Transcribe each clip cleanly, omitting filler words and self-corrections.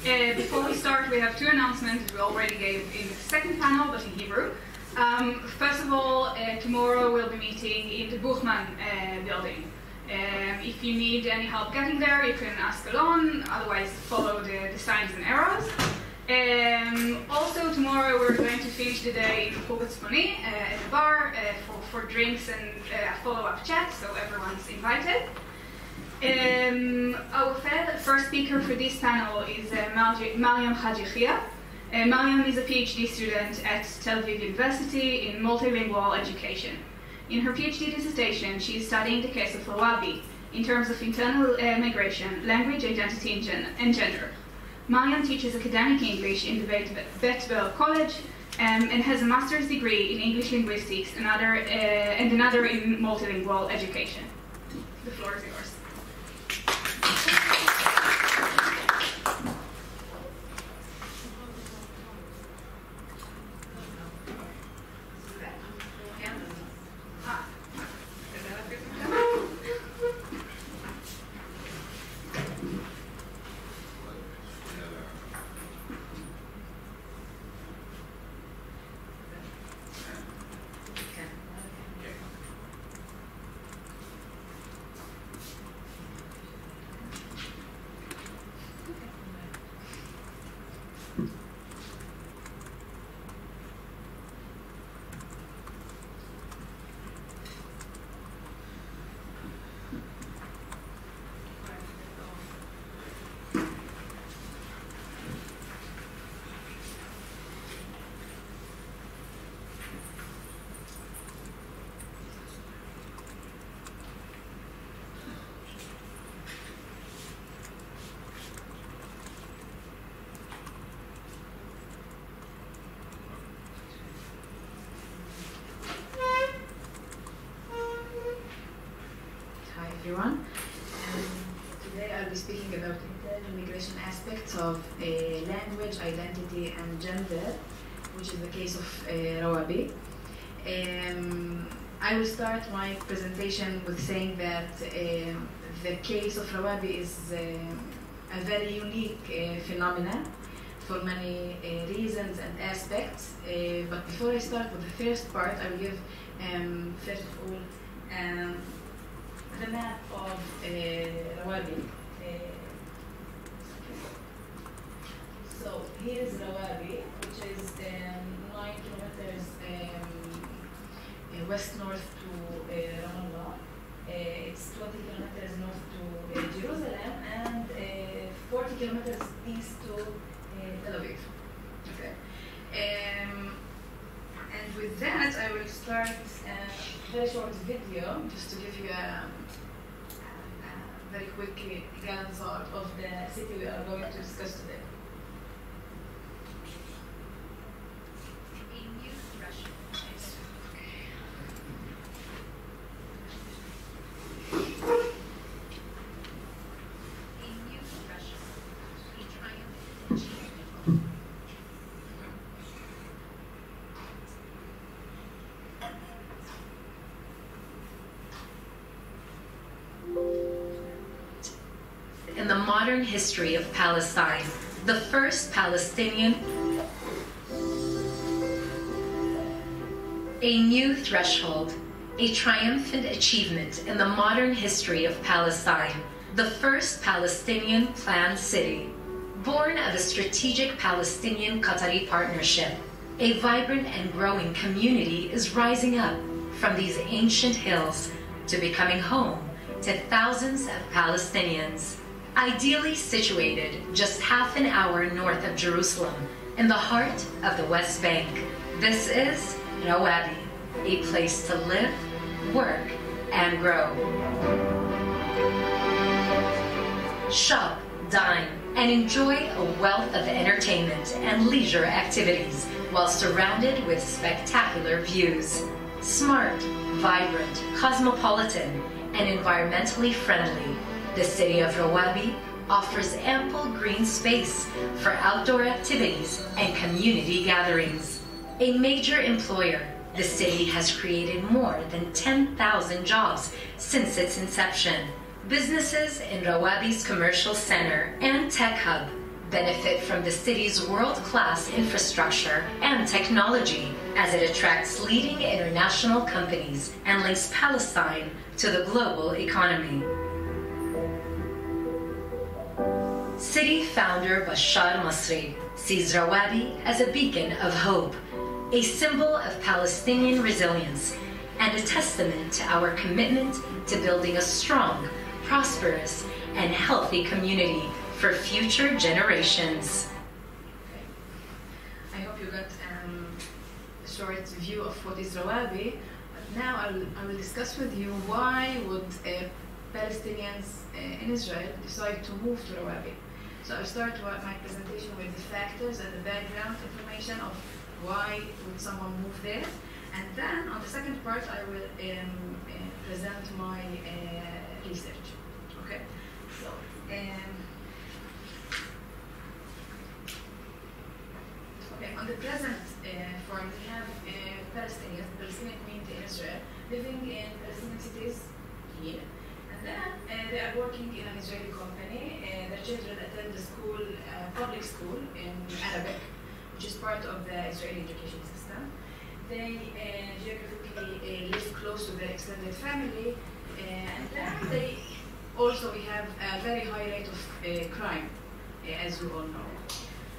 Before we start, we have two announcements we already gave in the second panel, but in Hebrew. First of all, tomorrow we'll be meeting in the Buchman building. If you need any help getting there, you can ask along, otherwise follow the signs and arrows. Also, tomorrow we're going to finish the day in Khub Tzponi at the bar for drinks and a follow-up chat, so everyone's invited. Our first speaker for this panel is Mariam Haj. Mariam is a PhD student at Tel Aviv University in multilingual education. In her PhD dissertation, she is studying the case of Rawabi in terms of internal migration, language, identity, and gender. Mariam teaches academic English in the Bet College and has a master's degree in English linguistics and another in multilingual education. The floor is yours. Everyone. Today I'll be speaking about internal migration aspects of language, identity, and gender, which is the case of Rawabi. I will start my presentation with saying that the case of Rawabi is a very unique phenomenon for many reasons and aspects. But before I start with the first part, I will give, first of all, the map of Rawabi. So here is Rawabi, which is 9 kilometers west-north to Ramallah. It's 20 kilometers north to Jerusalem and 40 kilometers east to Tel Aviv. Okay. And with that, I will start a very short video just to give you a very quick glance of the city we are going to discuss today. In the modern history of Palestine, the first Palestinian, a new threshold, a triumphant achievement in the modern history of Palestine, the first Palestinian planned city, born of a strategic Palestinian-Qatari partnership. A vibrant and growing community is rising up from these ancient hills to becoming home to thousands of Palestinians. Ideally situated just half an hour north of Jerusalem, in the heart of the West Bank, this is Rawabi, a place to live, work, and grow. Shop, dine, and enjoy a wealth of entertainment and leisure activities while surrounded with spectacular views. Smart, vibrant, cosmopolitan, and environmentally friendly, the city of Rawabi offers ample green space for outdoor activities and community gatherings. A major employer, the city has created more than 10,000 jobs since its inception. Businesses in Rawabi's commercial center and tech hub benefit from the city's world-class infrastructure and technology as it attracts leading international companies and links Palestine to the global economy. City founder Bashar Masri sees Rawabi as a beacon of hope, a symbol of Palestinian resilience, and a testament to our commitment to building a strong, prosperous, and healthy community for future generations. I hope you got a short view of what is Rawabi. But now I will discuss with you why would Palestinians in Israel decide to move to Rawabi. So I'll start my presentation with the factors and the background information of why would someone move there. And then on the second part, I will present my research. Okay? So, on the present form, we have Palestinians, the Palestinian community in Israel, living in Palestinian cities here. And then they are working in an Israeli company. Their children attend the school, public school in Arabic, which is part of the Israeli education system. They geographically live close to their extended family, and then they also we have a very high rate of crime, as you all know.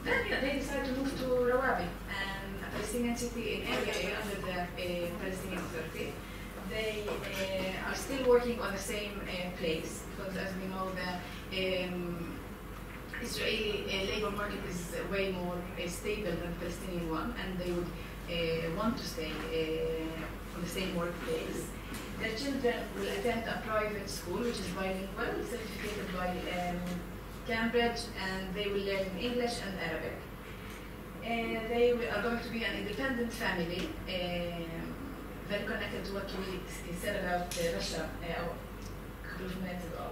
Then they decide to move to Rawabi, a Palestinian city in area under the Palestinian Authority. They are still working on the same place, because as we know, the Israeli labor market is way more stable than the Palestinian one, and they would want to stay on the same workplace. Their children will attend a private school, which is bilingual, certificated by Cambridge, and they will learn English and Arabic. They are going to be an independent family, very connected to what we said about Russia a couple of minutes ago.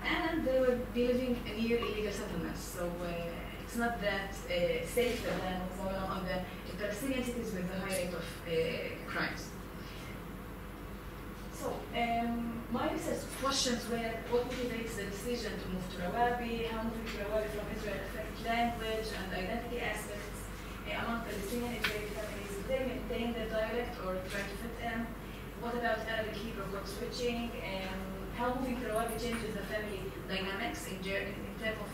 And they will be living near illegal settlements, so it's not that safer than what's going on the Palestinian cities with the high rate of crimes. So, my research questions were what motivates the decision to move to Rawabi, how moving to Rawabi from Israel affects language and identity aspects among Palestinian Israeli families. Did they maintain their dialect or try to fit in? What about Arabic Hebrew code switching? How moving to Rawabi changes the family dynamics in terms of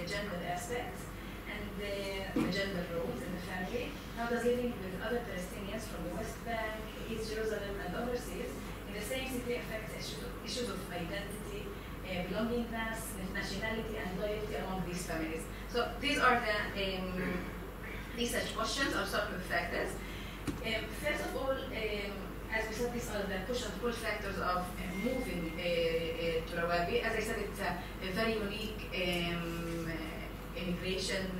gender aspects and the gender roles in the family? How does living with other Palestinians from the West Bank, East Jerusalem, and overseas in the same city affect issues of identity, belongingness, nationality, and loyalty among these families? So these are the research questions. I'll start with factors. First of all, as we said, these are the push and pull factors of moving to Rawabi. As I said, it's a very unique immigration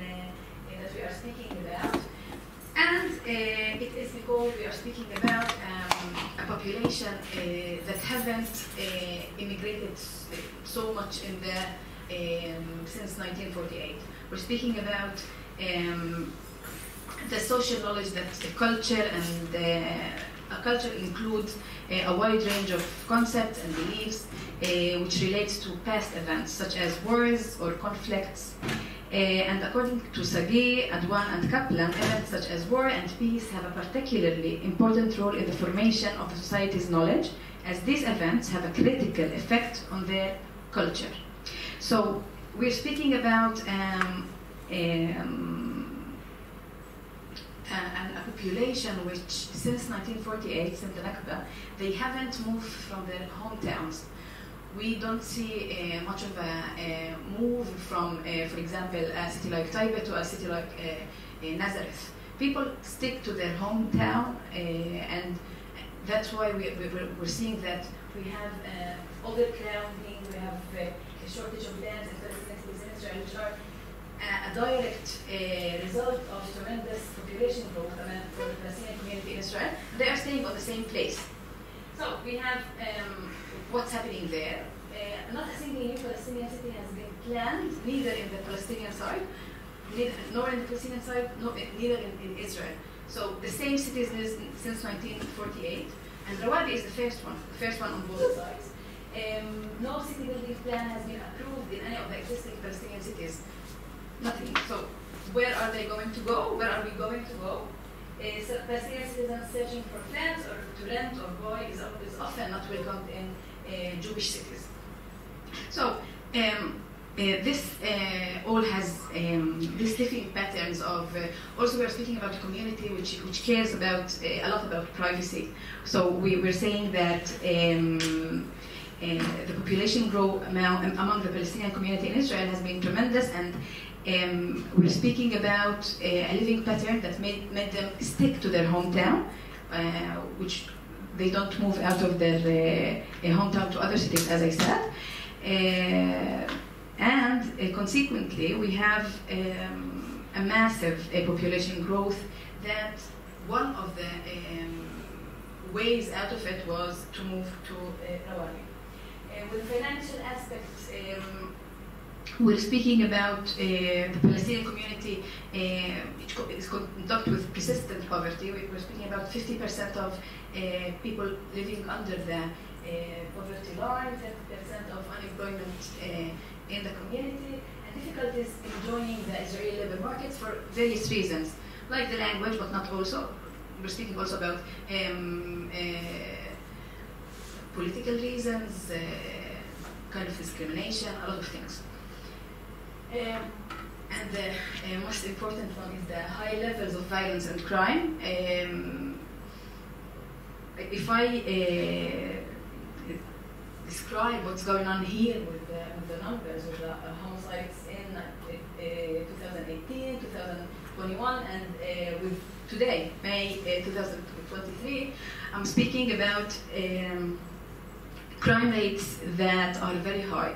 that we are speaking about. And it is because we are speaking about a population that haven't immigrated so much in the since 1948. We're speaking about the social knowledge that the culture and a culture includes a wide range of concepts and beliefs which relates to past events such as wars or conflicts. And according to Sagi, Adwan, and Kaplan, events such as war and peace have a particularly important role in the formation of the society's knowledge, as these events have a critical effect on their culture. So we're speaking about a population which, since 1948, since the Nakba, they haven't moved from their hometowns. We don't see much of a move from, for example, a city like Taiba to a city like Nazareth. People stick to their hometown, and that's why we're seeing that we have overcrowding, we have a shortage of lands in Israel, which are a direct result of tremendous population growth for the Palestinian community in Israel. They are staying on the same place. So we have what's happening there. Not a single new Palestinian city has been planned, neither in the Palestinian side, nor in the Palestinian side, neither in Israel. So the same cities since 1948, and Rawabi is the first one on both sides. No city building plan has been approved in any of the existing Palestinian cities nothing. So where are they going to go? Where are we going to go? So Palestinian citizens searching for friends or to rent or buy is often not welcomed in Jewish cities. So this all has these different patterns of. Also, we're speaking about a community which cares about a lot about privacy. So we're saying that the population growth among the Palestinian community in Israel has been tremendous, and we're speaking about a living pattern that made them stick to their hometown, which they don't move out of their hometown to other cities, as I said. And consequently, we have a massive population growth that one of the ways out of it was to move to Rawabi. With financial aspects, we're speaking about the Palestinian community is conducted with persistent poverty. We're speaking about 50% of people living under the poverty line, 50% of unemployment in the community, and difficulties in joining the Israeli labor markets for various reasons, like the language, but not also. We're speaking also about political reasons, kind of discrimination, a lot of things. And the most important one is the high levels of violence and crime. If I describe what's going on here with the numbers of the homicides in 2018, 2021, and with today, May 2023, I'm speaking about crime rates that are very high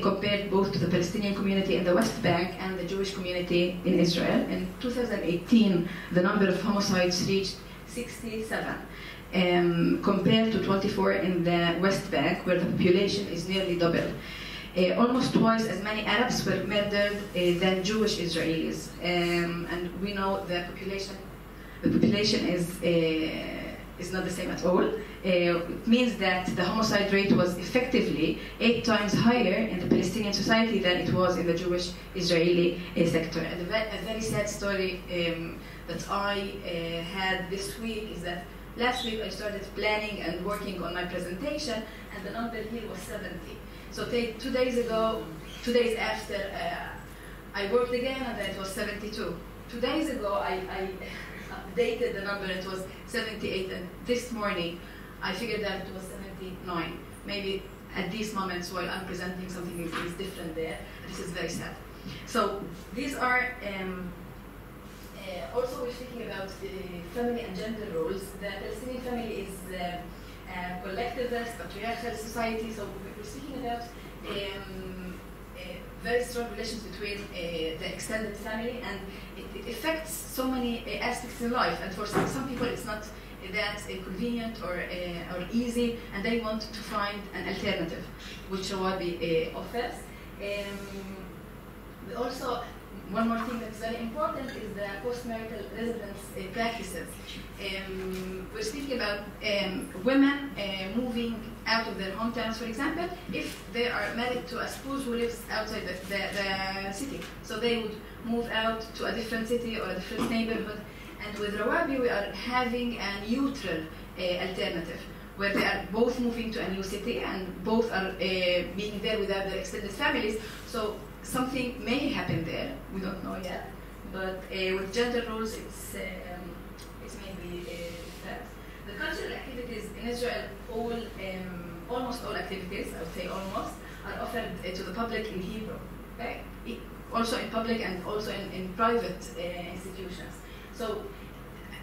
compared both to the Palestinian community in the West Bank and the Jewish community in Israel. In 2018, the number of homicides reached 67. Compared to 24 in the West Bank, where the population is nearly double. Almost twice as many Arabs were murdered than Jewish Israelis. And we know the population is not the same at all. It means that the homicide rate was effectively 8 times higher in the Palestinian society than it was in the Jewish Israeli sector. And a very sad story that I had this week is that last week I started planning and working on my presentation, and the number here was 70. So 2 days ago, 2 days after, I worked again, and then it was 72. 2 days ago, I updated the number, it was 78, and this morning I figured that it was 79. Maybe at these moments while I'm presenting something is different there. This is very sad. So these are also we're speaking about family and gender roles. The Palestinian family is a collectivist, patriarchal society, so we're speaking about very strong relations between the extended family, and it affects so many aspects in life, and for some people it's not that convenient or easy, and they want to find an alternative, which Rawabi offers. Also, one more thing that's very important is the post-marital residence practices. We're speaking about women moving out of their hometowns, for example, if they are married to a spouse who lives outside the city. So they would move out to a different city or a different neighborhood. And with Rawabi, we are having a neutral alternative, where they are both moving to a new city and both are being there without their extended families. So something may happen there, we don't know yet, but with gender roles, it's maybe that. The cultural activities in Israel, almost all activities, I would say almost, are offered to the public in Hebrew, okay? Also in public and also in private institutions. So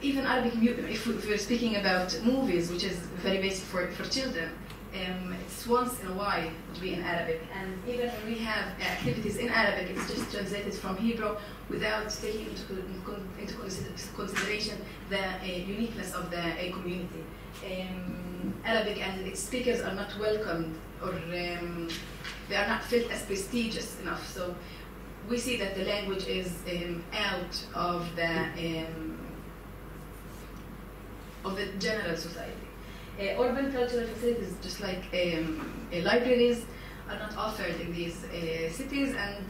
even Arabic, if we're speaking about movies, which is very basic for children, it's once in a while to be in Arabic, and even when we have activities in Arabic, it's just translated from Hebrew without taking into consideration the uniqueness of the community. Arabic and its speakers are not welcomed, or they are not felt as prestigious enough. So we see that the language is out of the general society. Urban cultural facilities, just like libraries, are not offered in these cities, and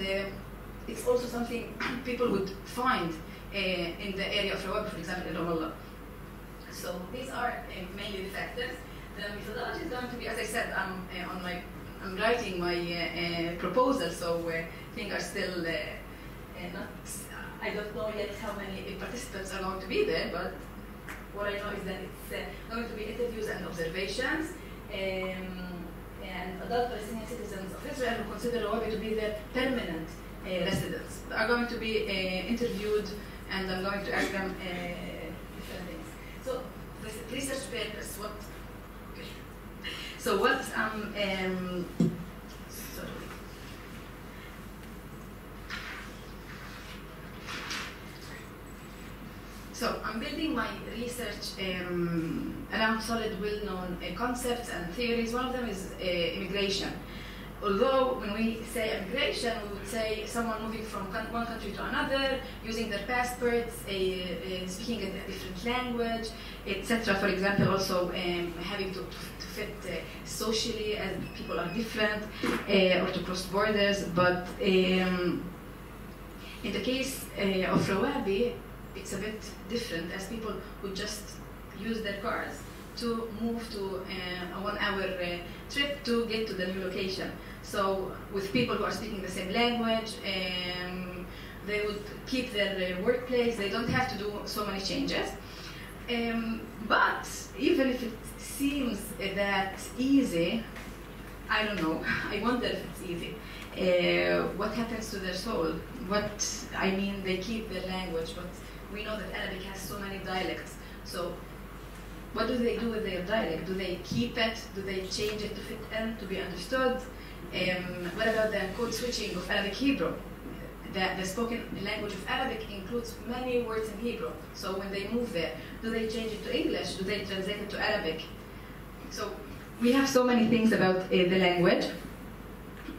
it's also something people would find in the area of Rawabi, for example, in Ramallah. So these are mainly the factors. The methodology is going to be, as I said, I'm writing my proposal, so things are still not. I don't know yet how many participants are going to be there, but what I know is that it's going to be interviews and observations. And adult Palestinian citizens of Israel who consider Rawabi to be their permanent residents are going to be interviewed, and I'm going to ask them different things. So the research papers, what? Okay. So what? Sorry. So I'm building my research around solid, well-known concepts and theories. One of them is immigration. Although when we say immigration, we would say someone moving from one country to another, using their passports, speaking a different language, etc. For example, also having to fit socially, as people are different, or to cross borders. But in the case of Rawabi, it's a bit different, as people would just use their cars to move to a 1-hour trip to get to the new location. So with people who are speaking the same language, they would keep their workplace. They don't have to do so many changes. But even if it seems that easy, I don't know. I wonder if it's easy. What happens to their soul? They keep their language, but we know that Arabic has so many dialects. So what do they do with their dialect? Do they keep it? Do they change it to fit in, to be understood? What about the code switching of Arabic Hebrew? The spoken language of Arabic includes many words in Hebrew. So when they move there, do they change it to English? Do they translate it to Arabic? So we have so many things about the language.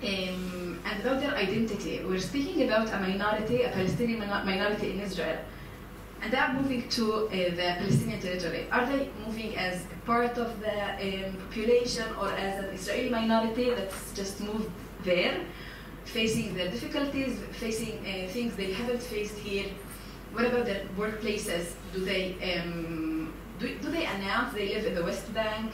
And about their identity. We're speaking about a minority, a Palestinian minority in Israel. And they're moving to the Palestinian territory. Are they moving as part of the population, or as an Israeli minority that's just moved there, facing their difficulties, facing things they haven't faced here? What about their workplaces? Do they announce they live in the West Bank?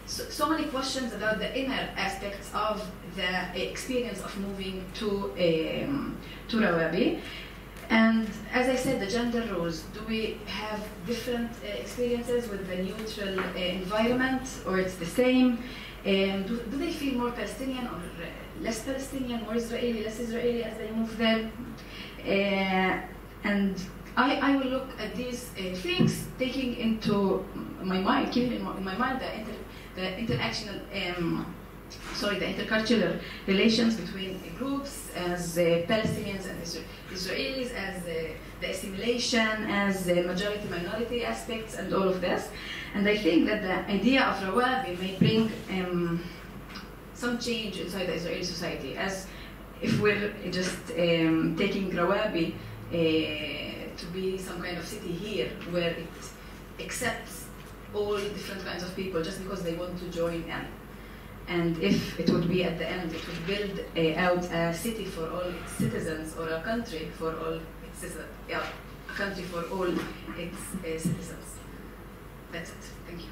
So many questions about the inner aspects of the experience of moving to Rawabi. And as I said, the gender roles, do we have different experiences with the neutral environment, or it's the same? Do they feel more Palestinian or less Palestinian, more Israeli, less Israeli as they move there? And I will look at these things, taking into my mind, keeping in my mind the intercultural relations between groups, as Palestinians and Israelis, as the assimilation, as the majority-minority aspects, and all of this. And I think that the idea of Rawabi may bring some change inside the Israeli society, as if we're just taking Rawabi to be some kind of city here, where it accepts all different kinds of people just because they want to join in. And if it would be at the end, it would build out a city for all its citizens, or a country for all its citizens. Yeah, a country for all its citizens. That's it. Thank you.